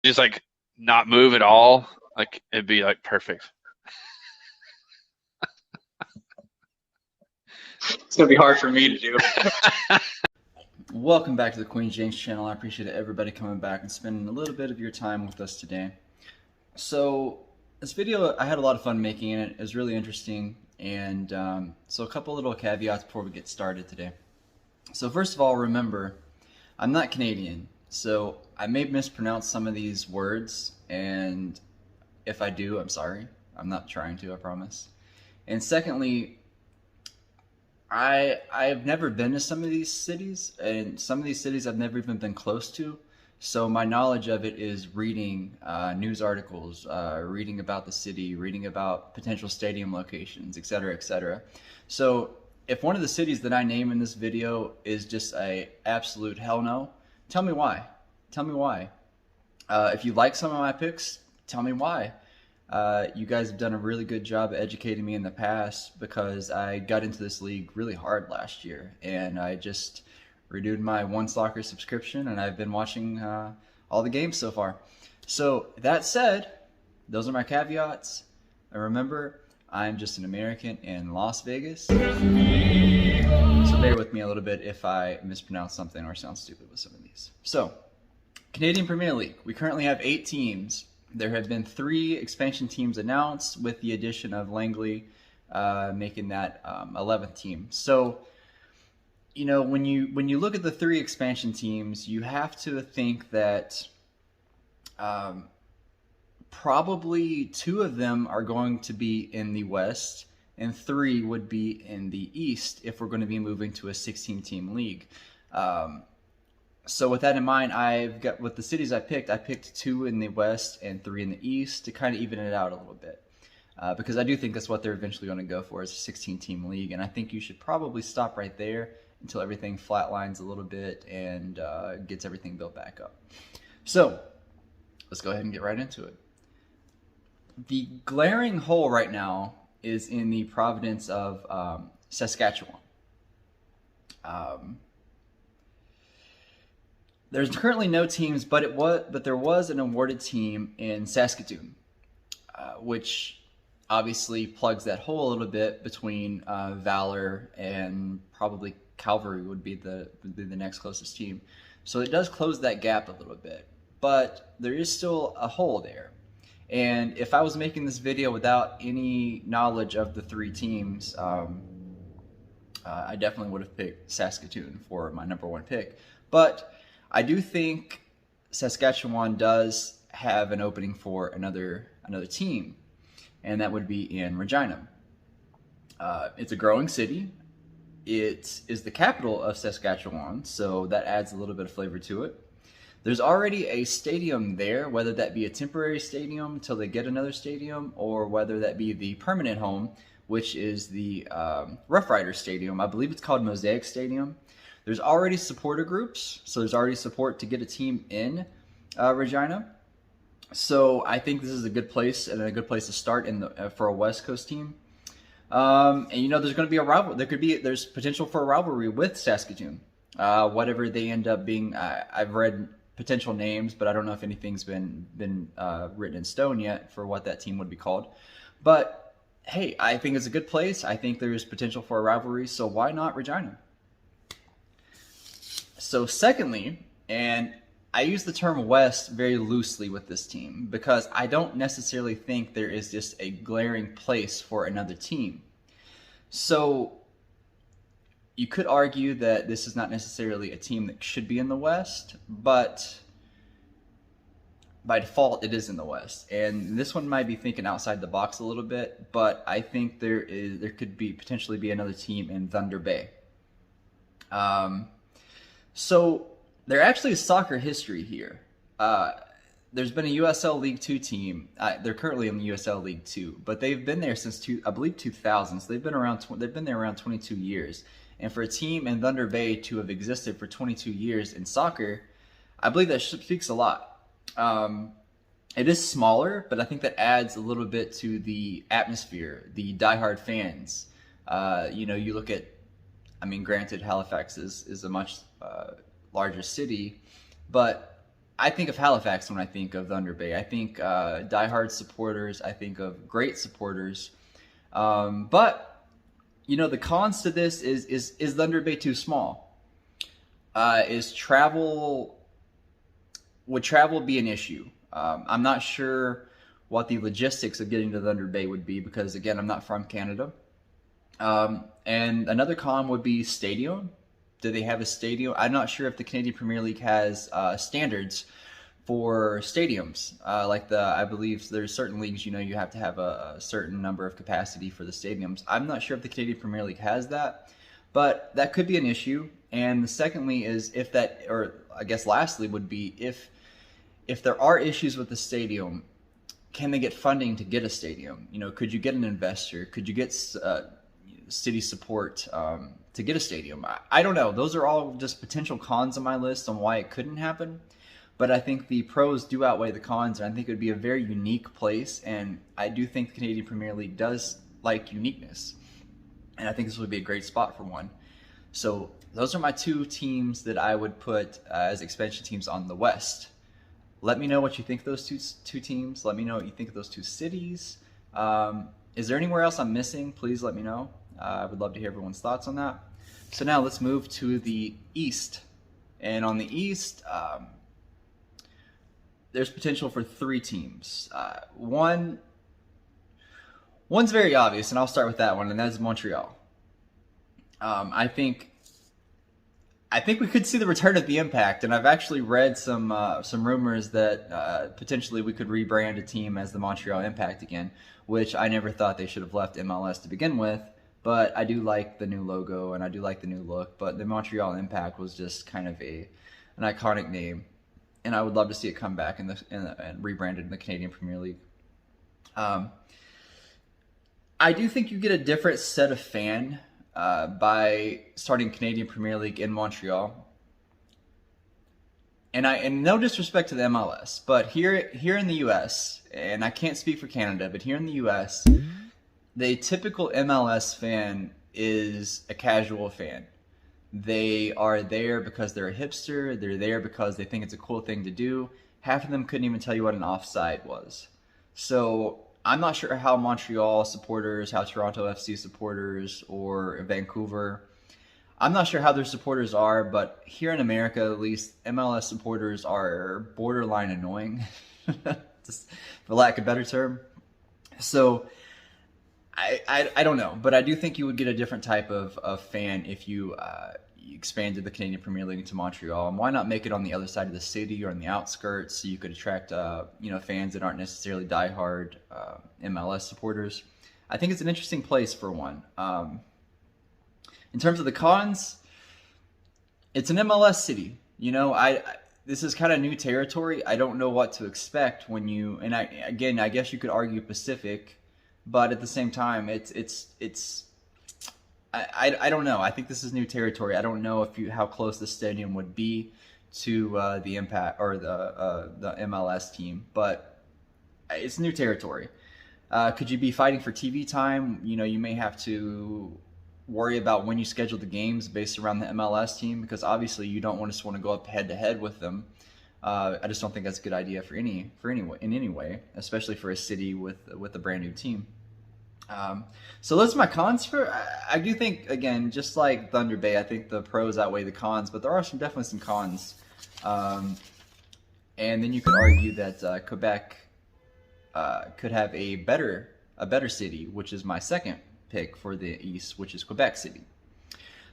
Just like not move at all. Like it'd be like perfect. It's gonna be hard for me to do. Welcome back to the Queen James channel. I appreciate everybody coming back and spending a little bit of your time with us today. So this video, I had a lot of fun making it. It was really interesting. And so a couple little caveats before we get started today. So first of all, remember, I'm not Canadian. So I may mispronounce some of these words. And if I do, I'm sorry. I'm not trying to, I promise. And secondly, I've never been to some of these cities, and some of these cities I've never even been close to. So my knowledge of it is reading news articles, reading about the city, reading about potential stadium locations, etc., etc. So if one of the cities that I name in this video is just a absolute hell no, tell me why. Tell me why. If you like some of my picks, tell me why. You guys have done a really good job educating me in the past because I got into this league really hard last year, and I just renewed my One Soccer subscription, and I've been watching all the games so far. So that said, those are my caveats. And remember, I'm just an American in Las Vegas. So bear with me a little bit if I mispronounce something or sound stupid with some of these. So, Canadian Premier League. We currently have 8 teams. There have been 3 expansion teams announced, with the addition of Langley making that 11th team. So, you know, when you look at the 3 expansion teams, you have to think that probably 2 of them are going to be in the West, and 3 would be in the East if we're going to be moving to a 16-team league. So with that in mind, I've got, with the cities I picked 2 in the West and 3 in the East to kind of even it out a little bit. Because I do think that's what they're eventually going to go for, is a 16-team league. And I think you should probably stop right there until everything flatlines a little bit and gets everything built back up. So let's go ahead and get right into it. The glaring hole right now is in the province of Saskatchewan. There's currently no teams, but there was an awarded team in Saskatoon, which obviously plugs that hole a little bit between Valor and probably Calvary would be the next closest team. So it does close that gap a little bit, but there is still a hole there. And if I was making this video without any knowledge of the 3 teams, I definitely would have picked Saskatoon for my #1 pick. But I do think Saskatchewan does have an opening for another team, and that would be in Regina. It's a growing city. It is the capital of Saskatchewan, so that adds a little bit of flavor to it. There's already a stadium there, whether that be a temporary stadium until they get another stadium, or whether that be the permanent home, which is the Rough Rider Stadium. I believe it's called Mosaic Stadium. There's already supporter groups, so there's already support to get a team in Regina. So I think this is a good place and a good place to start in for a West Coast team. And you know, there's going to be a rival. There's potential for a rivalry with Saskatoon. Whatever they end up being, I've read potential names, but I don't know if anything's been written in stone yet for what that team would be called. But hey, I think it's a good place. I think there's potential for a rivalry, so why not Regina? So secondly, and I use the term West very loosely with this team because I don't necessarily think there is just a glaring place for another team. So you could argue that this is not necessarily a team that should be in the West, but by default it is in the West. And this one might be thinking outside the box a little bit, but I think there could be potentially be another team in Thunder Bay. So there actually is soccer history here. There's been a USL League 2 team. They're currently in the USL League 2, but they've been there since I believe 2000. So they've been around. They've been there around 22 years. And for a team in Thunder Bay to have existed for 22 years in soccer, I believe that speaks a lot. It is smaller, but I think that adds a little bit to the atmosphere, the diehard fans. You know, you look at, granted, Halifax is a much larger city, but I think of Halifax when I think of Thunder Bay. I think diehard supporters. I think of great supporters. But the cons to this is Thunder Bay too small? Would travel be an issue? I'm not sure what the logistics of getting to Thunder Bay would be because, again, I'm not from Canada. And another con would be stadium. Do they have a stadium? I'm not sure if the Canadian Premier League has standards for stadiums. I believe there's certain leagues, you have to have a certain number of capacity for the stadiums. I'm not sure if the Canadian Premier League has that, but that could be an issue. And secondly is lastly would be if there are issues with the stadium, can they get funding to get a stadium? Could you get an investor? Could you get city support to get a stadium? I don't know. Those are all just potential cons on my list on why it couldn't happen. But I think the pros do outweigh the cons, and I think it would be a very unique place. And I do think the Canadian Premier League does like uniqueness. And I think this would be a great spot for one. So those are my two teams that I would put as expansion teams on the West. Let me know what you think of those two teams. Let me know what you think of those two cities. Is there anywhere else I'm missing? Please let me know. I would love to hear everyone's thoughts on that. So now let's move to the East. And on the East, there's potential for three teams. One's very obvious, and I'll start with that one, and that's Montreal. I think we could see the return of the Impact, and I've actually read some rumors that potentially we could rebrand a team as the Montreal Impact again, which I never thought they should have left MLS to begin with. But I do like the new logo and I do like the new look. But the Montreal Impact was just kind of an iconic name, and I would love to see it come back and rebranded in the Canadian Premier League. I do think you get a different set of fan by starting Canadian Premier League in Montreal. And no disrespect to the MLS, but here in the U.S., and I can't speak for Canada, but here in the U.S., the typical MLS fan is a casual fan. They are there because they're a hipster. They're there because they think it's a cool thing to do. Half of them couldn't even tell you what an offside was. So I'm not sure how Montreal supporters, how Toronto FC supporters, or Vancouver, I'm not sure how their supporters are, but here in America, at least, MLS supporters are borderline annoying, just for lack of a better term. So I don't know, but I do think you would get a different type of fan if you expanded the Canadian Premier League into Montreal. And why not make it on the other side of the city or on the outskirts, so you could attract fans that aren't necessarily diehard MLS supporters. I think it's an interesting place for one. In terms of the cons, it's an MLS city. This is kind of new territory. I don't know what to expect when you, and I guess you could argue Pacific, but at the same time, I don't know. I think this is new territory. I don't know how close the stadium would be to the Impact or the MLS team, but it's new territory. Could you be fighting for TV time? You may have to worry about when you schedule the games based around the MLS team, because obviously you don't want to go up head to head with them. I just don't think that's a good idea in any way, especially for a city with a brand new team. So those are my cons I do think, again, just like Thunder Bay, I think the pros outweigh the cons, but there are definitely some cons. And then you could argue that Quebec could have a better city, which is my second pick for the East, which is Quebec City.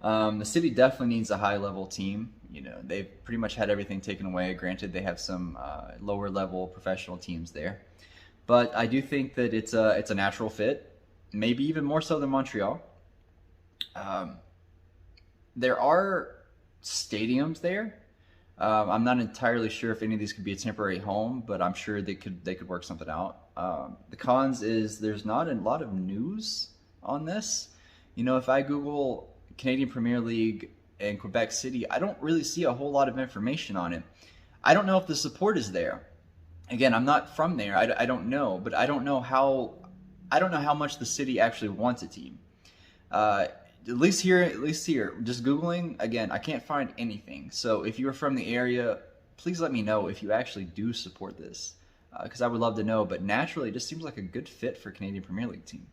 The city definitely needs a high-level team. They've pretty much had everything taken away. Granted, they have some lower-level professional teams there, but I do think that it's a natural fit. Maybe even more so than Montreal. There are stadiums there. I'm not entirely sure if any of these could be a temporary home, but I'm sure they could work something out. The cons is there's not a lot of news on this. If I Google Canadian Premier League and Quebec City, I don't really see a whole lot of information on it. I don't know if the support is there. Again, I'm not from there. I don't know, but I don't know how much the city actually wants a team. At least here, just Googling, again, I can't find anything. So if you're from the area, please let me know if you actually do support this, because I would love to know. But naturally, it just seems like a good fit for Canadian Premier League team.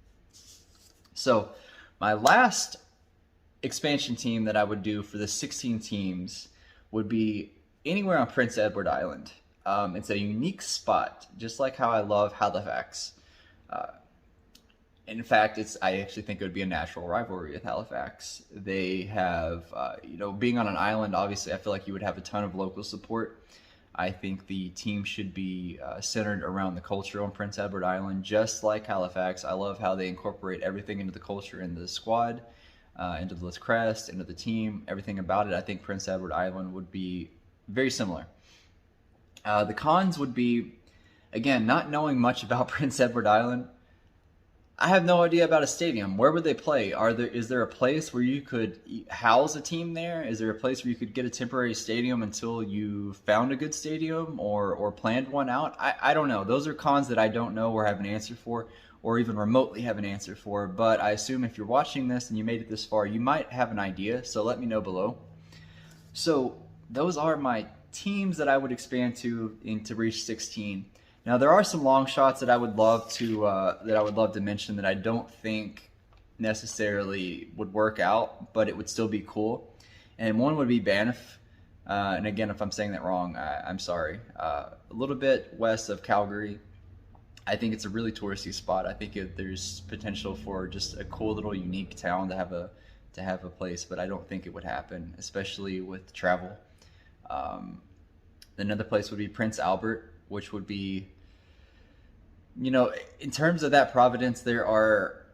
So my last expansion team that I would do for the 16 teams would be anywhere on Prince Edward Island. It's a unique spot, just like how I love Halifax. In fact, I actually think it would be a natural rivalry with Halifax. They have, being on an island, obviously, I feel like you would have a ton of local support. I think the team should be centered around the culture on Prince Edward Island, just like Halifax. I love how they incorporate everything into the culture, into the squad, into the crest, into the team, everything about it. I think Prince Edward Island would be very similar. The cons would be, again, not knowing much about Prince Edward Island. I have no idea about a stadium. Where would they play? Is there a place where you could house a team there? Is there a place where you could get a temporary stadium until you found a good stadium or planned one out? I don't know. Those are cons that I don't know or have an answer for, or even remotely have an answer for. But I assume if you're watching this and you made it this far, you might have an idea. So let me know below. So those are my teams that I would expand to reach 16. Now there are some long shots that I would love to mention that I don't think necessarily would work out, but it would still be cool. And one would be Banff. And again, if I'm saying that wrong, I'm sorry. A little bit west of Calgary. I think it's a really touristy spot. I think there's potential for just a cool little unique town to have a place, but I don't think it would happen, especially with travel. Another place would be Prince Albert, which would be, in terms of that Providence, there are,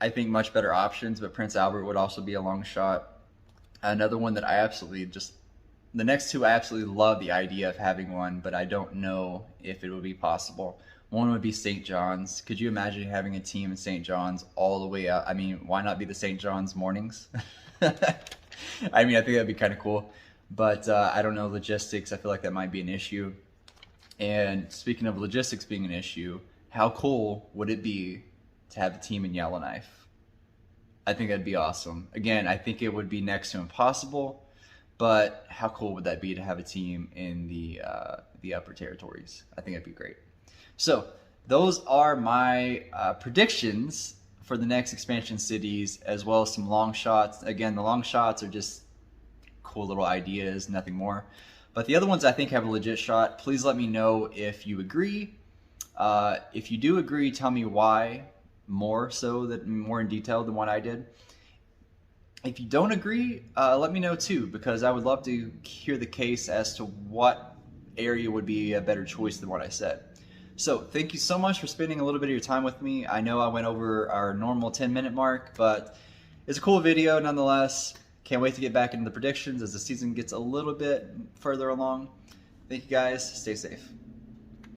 I think, much better options, but Prince Albert would also be a long shot. Another one that the next two, I absolutely love the idea of having one, but I don't know if it would be possible. One would be St. John's. Could you imagine having a team in St. John's all the way out? I mean, why not be the St. John's Mornings? I mean, I think that'd be kind of cool. But I don't know, logistics, I feel like that might be an issue. And speaking of logistics being an issue, how cool would it be to have a team in Yellowknife? I think that'd be awesome. Again, I think it would be next to impossible, but how cool would that be to have a team in the upper territories? I think that'd be great. So those are my predictions for the next expansion cities, as well as some long shots. Again, the long shots are just cool little ideas, nothing more. But the other ones I think have a legit shot. Please let me know if you agree. If you do agree, tell me why, more in detail than what I did. If you don't agree, let me know too, because I would love to hear the case as to what area would be a better choice than what I said. So thank you so much for spending a little bit of your time with me. I know I went over our normal 10-minute mark, but it's a cool video nonetheless. Can't wait to get back into the predictions as the season gets a little bit further along. Thank you guys. Stay safe.